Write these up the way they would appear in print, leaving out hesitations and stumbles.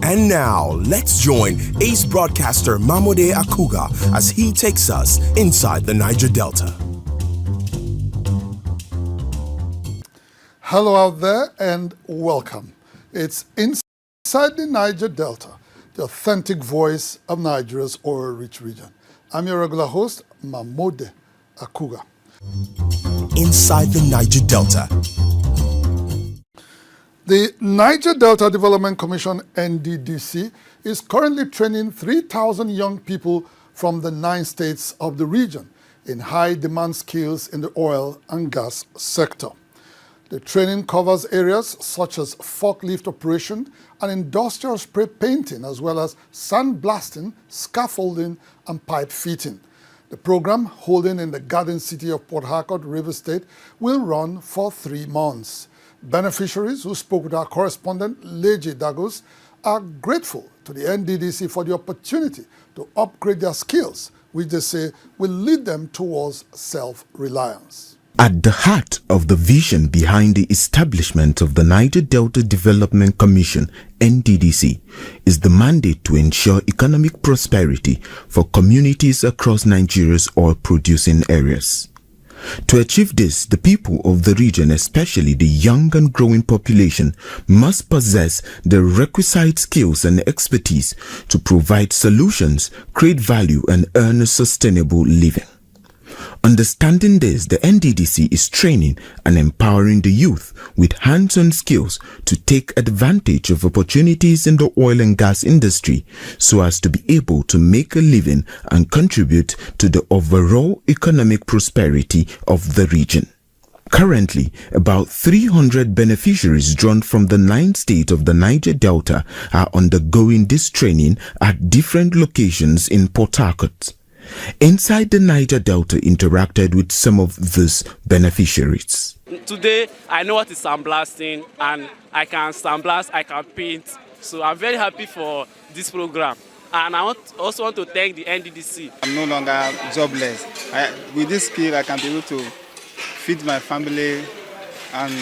And now, let's join ace broadcaster MAMODE AKUGHA as he takes us inside the Niger Delta. Hello out there and welcome. It's Inside the Niger Delta, the authentic voice of Nigeria's oil-rich region. I'm your regular host, MAMODE AKUGHA. Inside the Niger Delta. The Niger Delta Development Commission, NDDC, is currently training 3,000 young people from the 9 states of the region in high-demand skills in the oil and gas sector. The training covers areas such as forklift operation and industrial spray painting, as well as sandblasting, scaffolding, and pipe fitting. The program, holding in the Garden City of Port Harcourt, Rivers State, will run for 3 months. Beneficiaries who spoke with our correspondent, Leji Dagos, are grateful to the NDDC for the opportunity to upgrade their skills, which they say will lead them towards self-reliance. At the heart of the vision behind the establishment of the Niger Delta Development Commission, NDDC, is the mandate to ensure economic prosperity for communities across Nigeria's oil-producing areas. To achieve this, the people of the region, especially the young and growing population, must possess the requisite skills and expertise to provide solutions, create value, and earn a sustainable living. Understanding this, the NDDC is training and empowering the youth with hands-on skills to take advantage of opportunities in the oil and gas industry so as to be able to make a living and contribute to the overall economic prosperity of the region. Currently, about 300 beneficiaries drawn from the 9 states of the Niger Delta are undergoing this training at different locations in Port Harcourt. Inside the Niger Delta interacted with some of these beneficiaries. Today, I know what is sandblasting, and I can sandblast, I can paint. So I'm very happy for this program. And I also want to thank the NDDC. I'm no longer jobless. With this skill, I can be able to feed my family and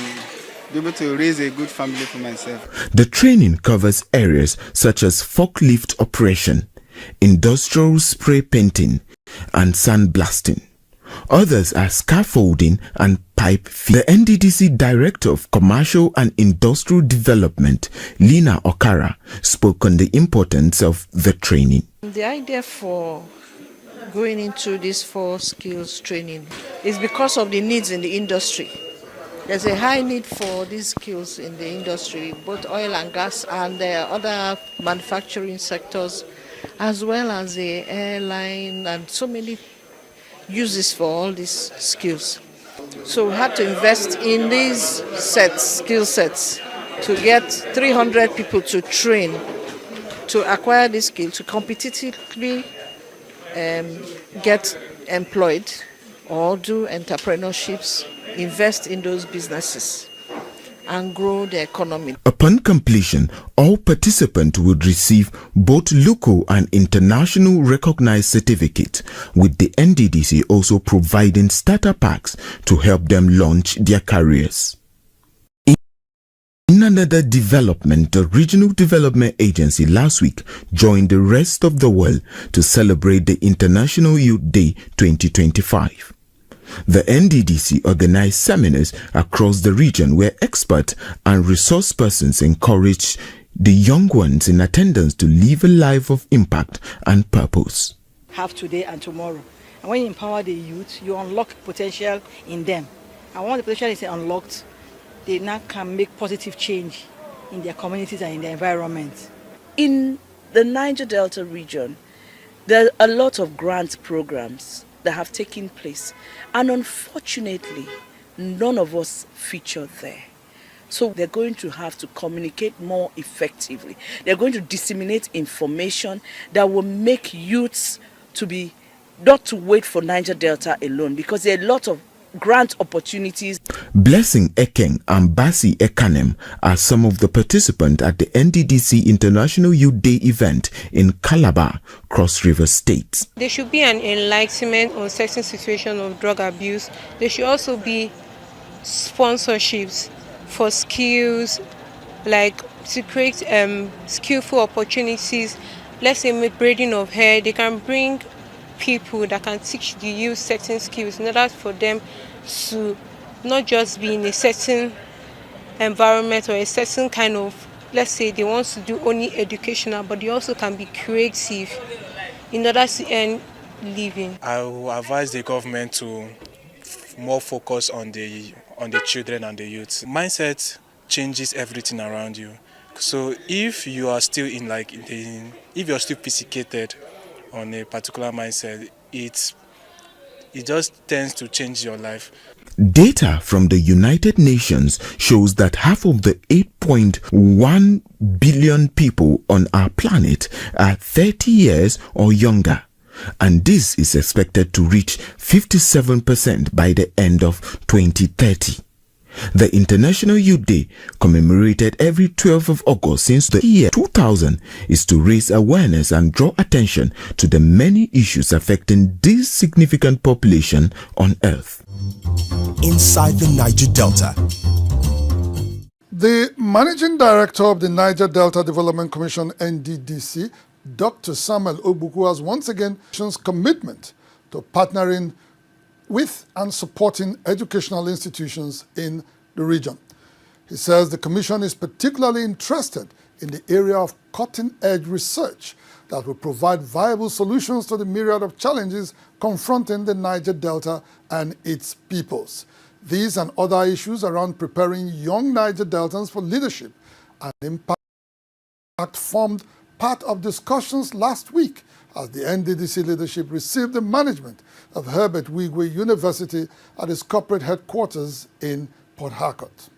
be able to raise a good family for myself. The training covers areas such as forklift operation, industrial spray painting, and sandblasting. Others are scaffolding and pipe fitting. The NDDC Director of Commercial and Industrial Development, Lina Okara, spoke on the importance of the training. The idea for going into this 4 skills training is because of the needs in the industry. There's a high need for these skills in the industry, both oil and gas and other manufacturing sectors, as well as the airline, and so many uses for all these skills. So we had to invest in these skill sets, to get 300 people to train, to acquire this skill, to competitively get employed or do entrepreneurships, invest in those businesses, and grow the economy. Upon completion, all participants would receive both local and international recognized certificates, with the NDDC also providing starter packs to help them launch their careers. In another development, the Regional Development Agency last week joined the rest of the world to celebrate the International Youth Day 2025. The NDDC organized seminars across the region where experts and resource persons encouraged the young ones in attendance to live a life of impact and purpose. Have today and tomorrow. And when you empower the youth, you unlock potential in them. And once the potential is unlocked, they now can make positive change in their communities and in their environment. In the Niger Delta region, there are a lot of grant programs that have taken place, and unfortunately none of us feature there. So they're going to have to communicate more effectively. They're going to disseminate information that will make youths to be not to wait for Niger Delta alone, because there are a lot of grant opportunities. Blessing Ekeng and Basi Ekanem are some of the participants at the NDDC International Youth Day event in Calabar, Cross River State. There should be an enlightenment on certain situations of drug abuse. There should also be sponsorships for skills like to create skillful opportunities. Let's say with braiding of hair, they can bring people that can teach the youth certain skills in order for them to not just be in a certain environment or a certain kind of, let's say they want to do only educational, but they also can be creative in order to earn living. I will advise the government to more focus on the children and the youth. Mindset changes everything around you. So if you are still if you're still physicated on a particular mindset, it just tends to change your life. Data from the United Nations shows that half of the 8.1 billion people on our planet are 30 years or younger, and this is expected to reach 57% by the end of 2030. The International Youth Day, commemorated every 12th of August since the year 2000, is to raise awareness and draw attention to the many issues affecting this significant population on Earth. Inside the Niger Delta. The Managing Director of the Niger Delta Development Commission, NDDC, Dr. Samuel Ogbuku, has once again shown his commitment to partnering with and supporting educational institutions in the region. He says the Commission is particularly interested in the area of cutting-edge research that will provide viable solutions to the myriad of challenges confronting the Niger Delta and its peoples. These and other issues around preparing young Niger Deltans for leadership and impact formed part of discussions last week as the NDDC leadership received the management of Herbert Wigwe University at its corporate headquarters in Port Harcourt.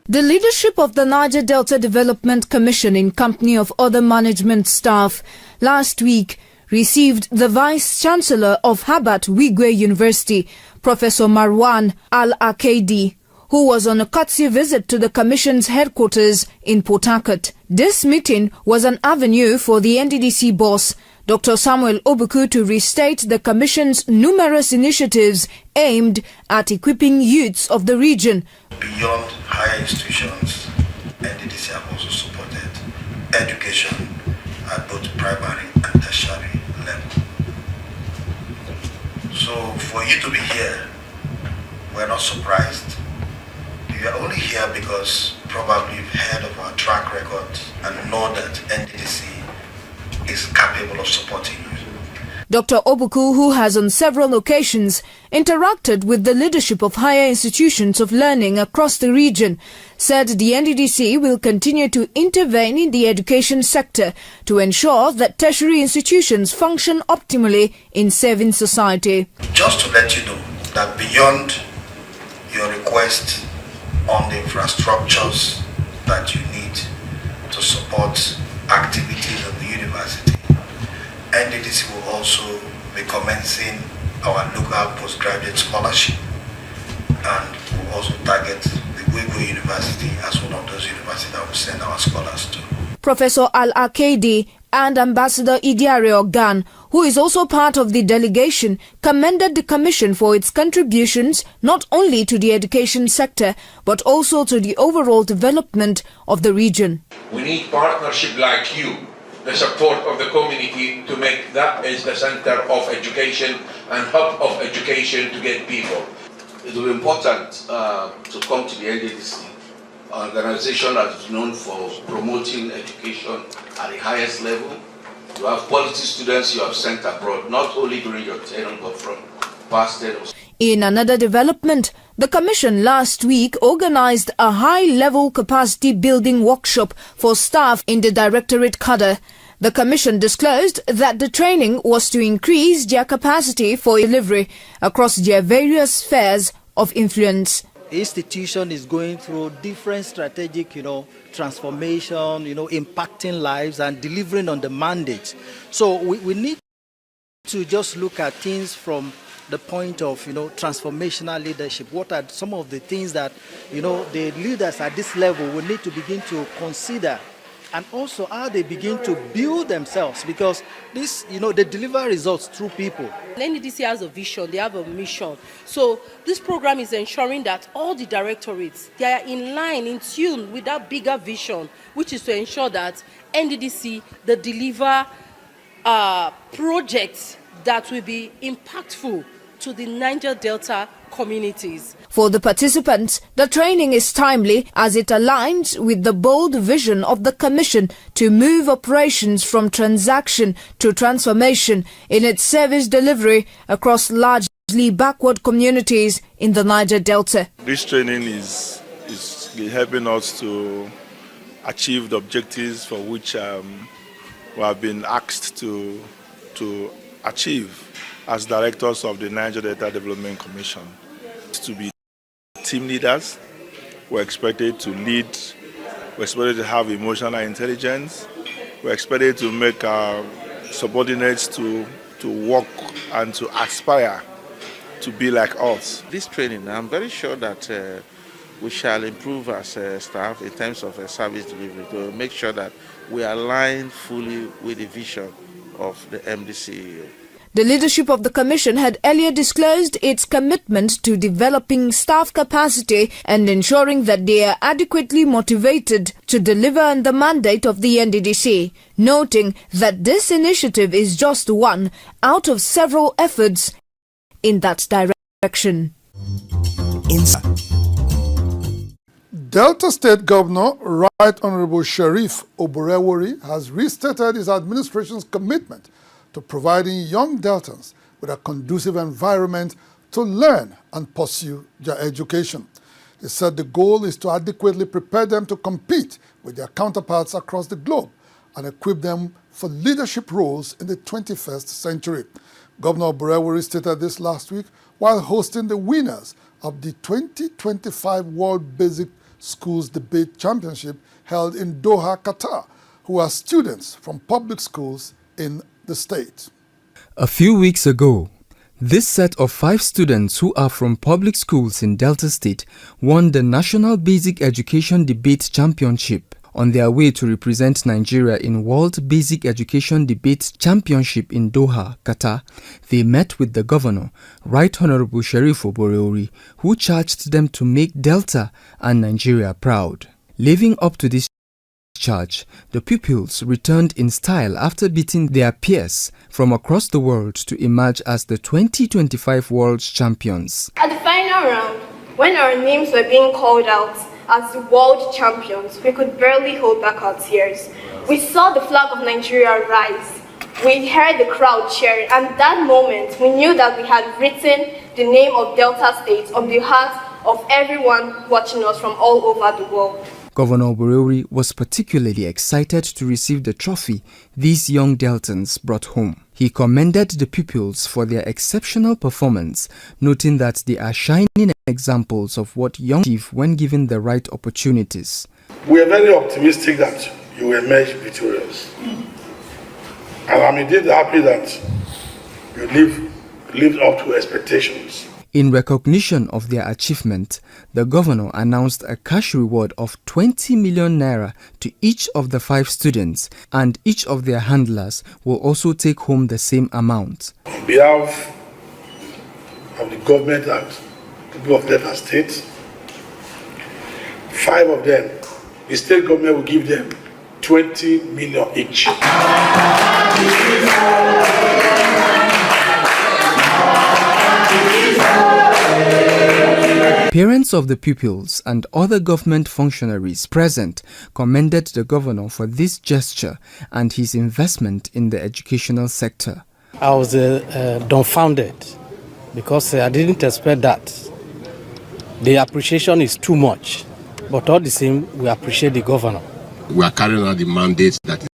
The leadership of the Niger Delta Development Commission, in company of other management staff, last week received the Vice-Chancellor of Herbert Wigwe University, Professor Marwan Al-Akedi, who was on a courtesy visit to the Commission's headquarters in Port Harcourt. This meeting was an avenue for the NDDC boss, Dr. Samuel Ogbuku, to restate the Commission's numerous initiatives aimed at equipping youths of the region. Beyond higher institutions, NDDC have also supported education at both primary and tertiary level. So for you to be here, we're not surprised. You are only here because probably you've heard of our track record and know that NDDC is capable of supporting you. Dr. Ogbuku, who has on several occasions interacted with the leadership of higher institutions of learning across the region, said the NDDC will continue to intervene in the education sector to ensure that tertiary institutions function optimally in serving society. Just to let you know that beyond your request on the infrastructures that you need to support activities of the university, NDDC will also be commencing our local postgraduate scholarship, and will also target the Wigwe University as one of those universities that will send our scholars to. Professor Al-Akedi and Ambassador Idiare Ogan, who is also part of the delegation, commended the Commission for its contributions not only to the education sector but also to the overall development of the region. We need partnership like you, the support of the community, to make that as the center of education and hub of education to get people. It will be important to come to the NDDC, an organization that is known for promoting education at the highest level. You have quality students you have sent abroad, not only during your tenure, but from past tenures. In another development, the Commission last week organized a high-level capacity building workshop for staff in the Directorate cadre. The Commission disclosed that the training was to increase their capacity for delivery across their various spheres of influence. The institution is going through different strategic, transformation, impacting lives and delivering on the mandate. So we need to just look at things from the point of, transformational leadership. What are some of the things that, the leaders at this level will need to begin to consider and also how they begin to build themselves, because this, they deliver results through people. NDDC has a vision, they have a mission. So this program is ensuring that all the directorates, they are in line, in tune with that bigger vision, which is to ensure that NDDC, they deliver projects that will be impactful to the Niger Delta communities. For the participants, the training is timely as it aligns with the bold vision of the Commission to move operations from transaction to transformation in its service delivery across largely backward communities in the Niger Delta. This training is helping us to achieve the objectives for which we have been asked to achieve as directors of the Niger Delta Development Commission. To be team leaders, we're expected to lead, we're expected to have emotional intelligence, we're expected to make our subordinates to work and to aspire to be like us. This training, I'm very sure that we shall improve as staff in terms of service delivery to make sure that we align fully with the vision of the MDC. The leadership of the Commission had earlier disclosed its commitment to developing staff capacity and ensuring that they are adequately motivated to deliver on the mandate of the NDDC, noting that this initiative is just one out of several efforts in that direction. Delta State Governor Right Honorable Sheriff Oborewori has restated his administration's commitment to providing young Deltans with a conducive environment to learn and pursue their education. He said the goal is to adequately prepare them to compete with their counterparts across the globe and equip them for leadership roles in the 21st century. Governor Oborewori stated this last week while hosting the winners of the 2025 World Basic Schools Debate Championship held in Doha, Qatar, who are students from public schools in the state. A few weeks ago, this set of 5 students who are from public schools in Delta State won the National Basic Education Debate Championship. On their way to represent Nigeria in World Basic Education Debate Championship in Doha, Qatar, they met with the governor, Right Honorable Sheriff Oborewori, who charged them to make Delta and Nigeria proud. Living up to this charge, the pupils returned in style after beating their peers from across the world to emerge as the 2025 World Champions. At the final round, when our names were being called out as the world champions, we could barely hold back our tears. We saw the flag of Nigeria rise. We heard the crowd cheering, and at that moment, we knew that we had written the name of Delta State on the heart of everyone watching us from all over the world. Governor Oborewori was particularly excited to receive the trophy these young Deltans brought home. He commended the pupils for their exceptional performance, noting that they are shining examples of what young achieve when given the right opportunities. We are very optimistic that you will emerge victorious. And I'm indeed happy that you lived up to expectations. In recognition of their achievement, the governor announced a cash reward of 20 million naira to each of the 5 students, and each of their handlers will also take home the same amount. On behalf of the government and people of Delta State, 5 of them, the state government will give them 20 million each. Parents of the pupils and other government functionaries present commended the governor for this gesture and his investment in the educational sector. I was dumbfounded because I didn't expect that. The appreciation is too much, but all the same, we appreciate the governor. We are carrying out the mandate that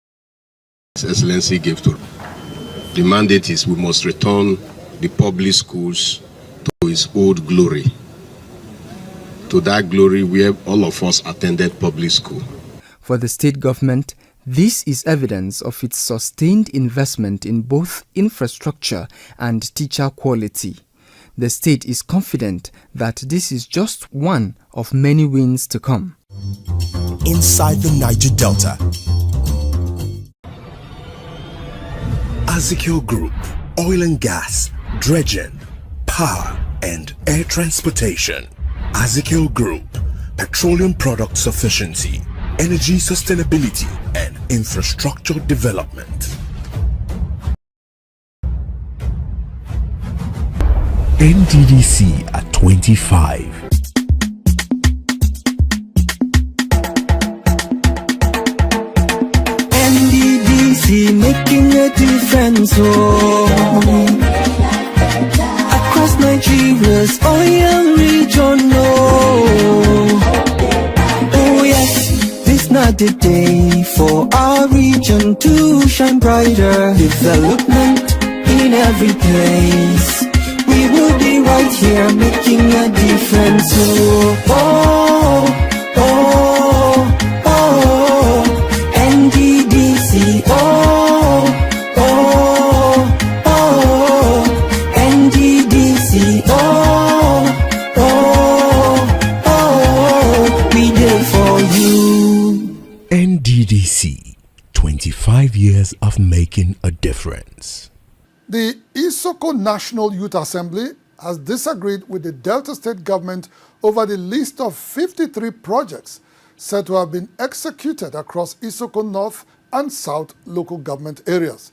His Excellency gave to us. The mandate is we must return the public schools to its old glory. To that glory where all of us attended public school. For the state government, this is evidence of its sustained investment in both infrastructure and teacher quality. The state is confident that this is just one of many wins to come. Inside the Niger Delta. Azikio Group, oil and gas, dredging, power and air transportation. Azikio Group, petroleum product sufficiency, energy sustainability and infrastructure development. NDDC at 25. NDDC making a difference, across Nigeria's oil region, oh yes, this not the day for our region to shine brighter. Development in every place. We will be right here making a difference. NDDC, NDDC, we there for you. NDDC, 25 years of making a difference. The Isoko National Youth Assembly has disagreed with the Delta State government over the list of 53 projects said to have been executed across Isoko North and South local government areas.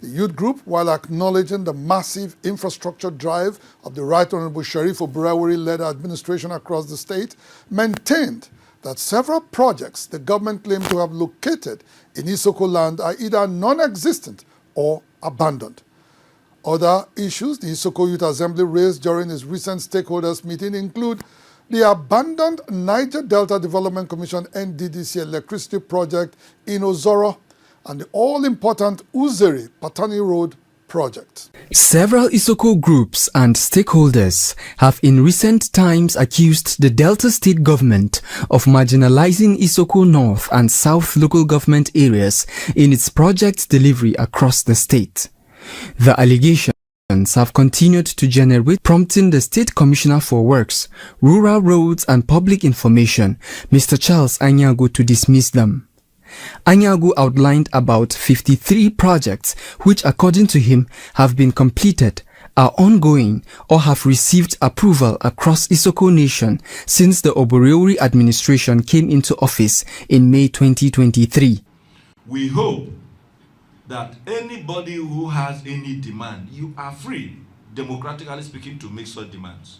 The youth group, while acknowledging the massive infrastructure drive of the Right Honorable Sheriff Oburawari-led administration across the state, maintained that several projects the government claimed to have located in Isoko land are either non-existent or abandoned. Other issues the Isoko Youth Assembly raised during its recent stakeholders meeting include the abandoned Niger Delta Development Commission NDDC electricity project in Ozoro and the all-important Uzeri Patani Road project. Several Isoko groups and stakeholders have in recent times accused the Delta State government of marginalizing Isoko North and South local government areas in its project delivery across the state. The allegations have continued to generate, prompting the State Commissioner for Works, Rural Roads and Public Information, Mr. Charles Anyago, to dismiss them. Anyago outlined about 53 projects which, according to him, have been completed, are ongoing or have received approval across Isoko Nation since the Oburawari administration came into office in May 2023. We hope that anybody who has any demand, you are free, democratically speaking, to make such demands.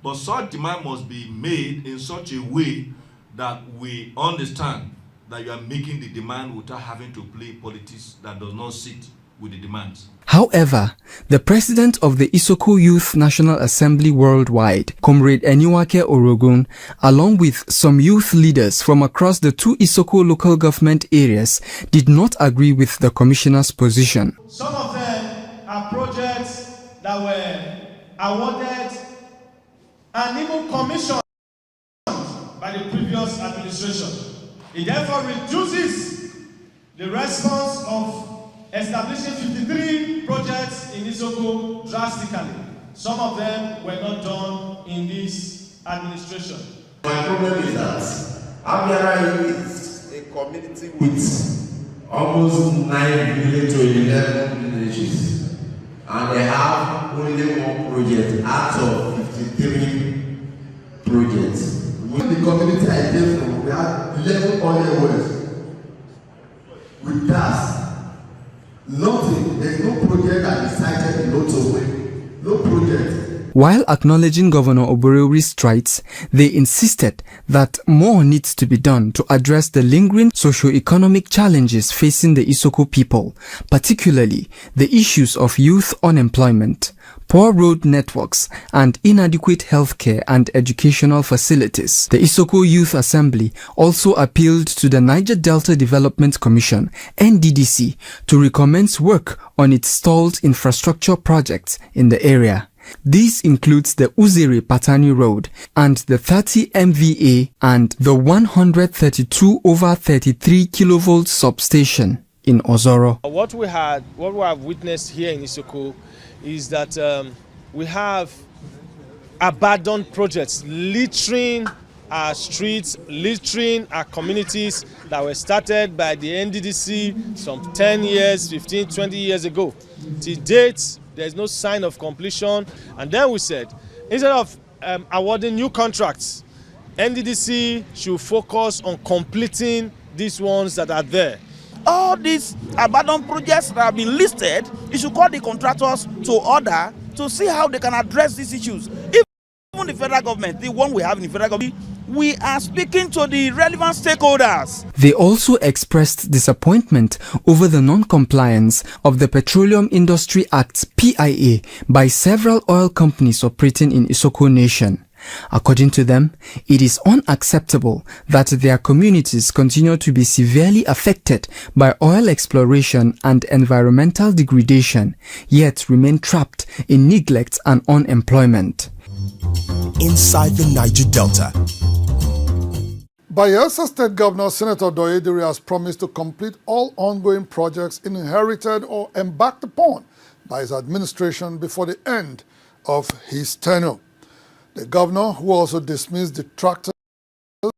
But such demand must be made in such a way that we understand that you are making the demand without having to play politics that does not sit with the demands. However, the president of the Isoko Youth National Assembly Worldwide, Comrade Eniwake Orogun, along with some youth leaders from across the two Isoko local government areas, did not agree with the commissioner's position. Some of them are projects that were awarded and even commissioned by the previous administration. It therefore reduces the response of establishing 53 projects in Isoko drastically. Some of them were not done in this administration. My problem is that Abiara is a community with almost 9 village to 11 villages, and they have only one project out of 53 projects. With the community I came from, we had 11 oil wells. With that, nothing, there's no project that is cited in Lotoway. No project. While acknowledging Governor Oburawari's strides, they insisted that more needs to be done to address the lingering socio-economic challenges facing the Isoko people, particularly the issues of youth unemployment, poor road networks, and inadequate healthcare and educational facilities. The Isoko Youth Assembly also appealed to the Niger Delta Development Commission, NDDC, to recommence work on its stalled infrastructure projects in the area. This includes the Uzeri Patani Road and the 30 MVA and the 132 over 33 kilovolt substation in Ozoro. What we have witnessed here in Isoko is that we have abandoned projects littering our streets, littering our communities that were started by the NDDC some 10 years, 15, 20 years ago. To date, there's no sign of completion. And then we said, instead of awarding new contracts, NDDC should focus on completing these ones that are there. All these abandoned projects that have been listed, you should call the contractors to order to see how they can address these issues. Even the federal government, the one we have in the federal government, we are speaking to the relevant stakeholders. They also expressed disappointment over the non-compliance of the Petroleum Industry Act (PIA) by several oil companies operating in Isoko Nation. According to them, it is unacceptable that their communities continue to be severely affected by oil exploration and environmental degradation, yet remain trapped in neglect and unemployment. Inside the Niger Delta. Bayelsa State Governor Senator Doyediri has promised to complete all ongoing projects inherited or embarked upon by his administration before the end of his tenure. The governor, who also dismissed detractors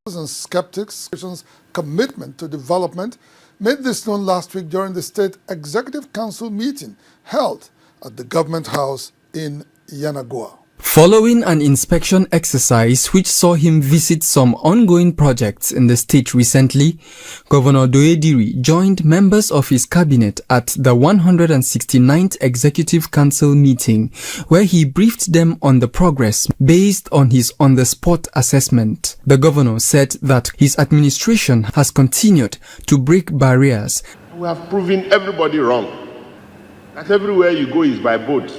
and skeptics' commitment to development, made this known last week during the State Executive Council meeting held at the Government House in Yenagoa. Following an inspection exercise which saw him visit some ongoing projects in the state recently, Governor Doyediri joined members of his cabinet at the 169th Executive Council meeting, where he briefed them on the progress based on his on-the-spot assessment. The governor said that his administration has continued to break barriers. We have proven everybody wrong. That everywhere you go is by boat.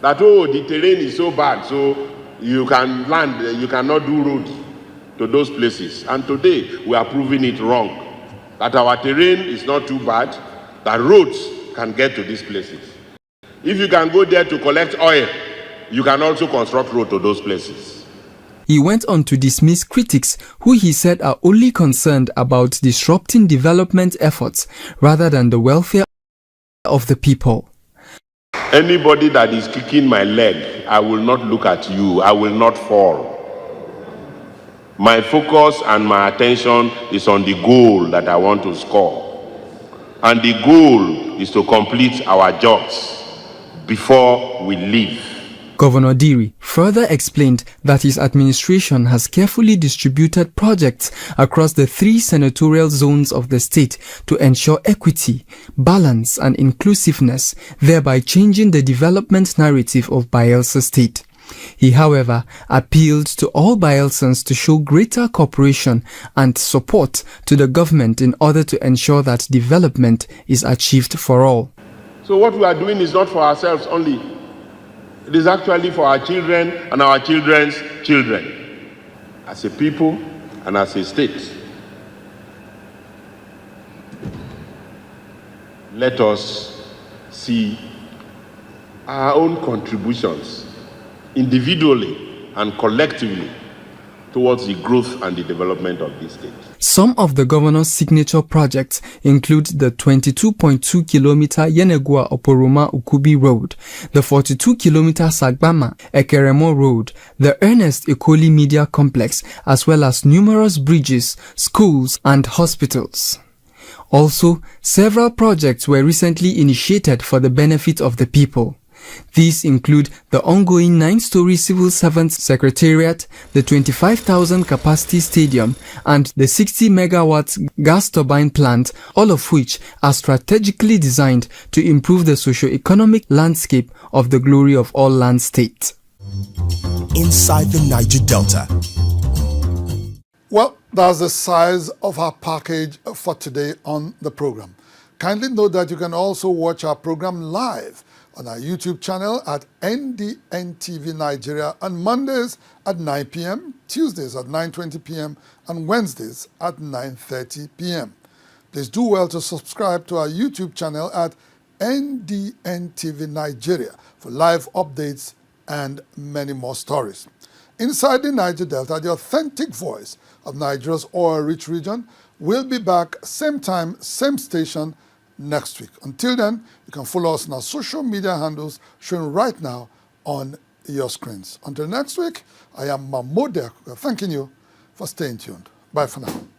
That, oh, the terrain is so bad, so you can land, you cannot do roads to those places. And today, we are proving it wrong. That our terrain is not too bad, that roads can get to these places. If you can go there to collect oil, you can also construct road to those places. He went on to dismiss critics who he said are only concerned about disrupting development efforts rather than the welfare of the people. Anybody that is kicking my leg, I will not look at you. I will not fall. My focus and my attention is on the goal that I want to score. And the goal is to complete our jobs before we leave. Governor Diri further explained that his administration has carefully distributed projects across the 3 senatorial zones of the state to ensure equity, balance and inclusiveness, thereby changing the development narrative of Bayelsa State. He, however, appealed to all Bayelsans to show greater cooperation and support to the government in order to ensure that development is achieved for all. So what we are doing is not for ourselves only. It is actually for our children and our children's children, as a people and as a state. Let us see our own contributions individually and collectively towards the growth and the development of this state. Some of the governor's signature projects include the 22.2 kilometer Yenagoa Oporoma Ukubi Road, the 42 kilometer Sagbama Ekeremo Road, the Ernest Ekoli Media Complex, as well as numerous bridges, schools, and hospitals. Also, several projects were recently initiated for the benefit of the people. These include the ongoing 9-story civil servants secretariat, the 25,000 capacity stadium, and the 60 megawatts gas turbine plant, all of which are strategically designed to improve the socio-economic landscape of the glory of all land state. Inside the Niger Delta. Well, that's the size of our package for today on the program. Kindly note that you can also watch our program live on our YouTube channel at NDNTV Nigeria on Mondays at 9 p.m., Tuesdays at 9:20 p.m., and Wednesdays at 9:30 p.m. Please do well to subscribe to our YouTube channel at NDNTV Nigeria for live updates and many more stories. Inside the Niger Delta, the authentic voice of Nigeria's oil-rich region, will be back same time, same station next week. Until then, you can follow us on our social media handles shown right now on your screens. Until next week, I am MAMODE, thanking you for staying tuned. Bye for now.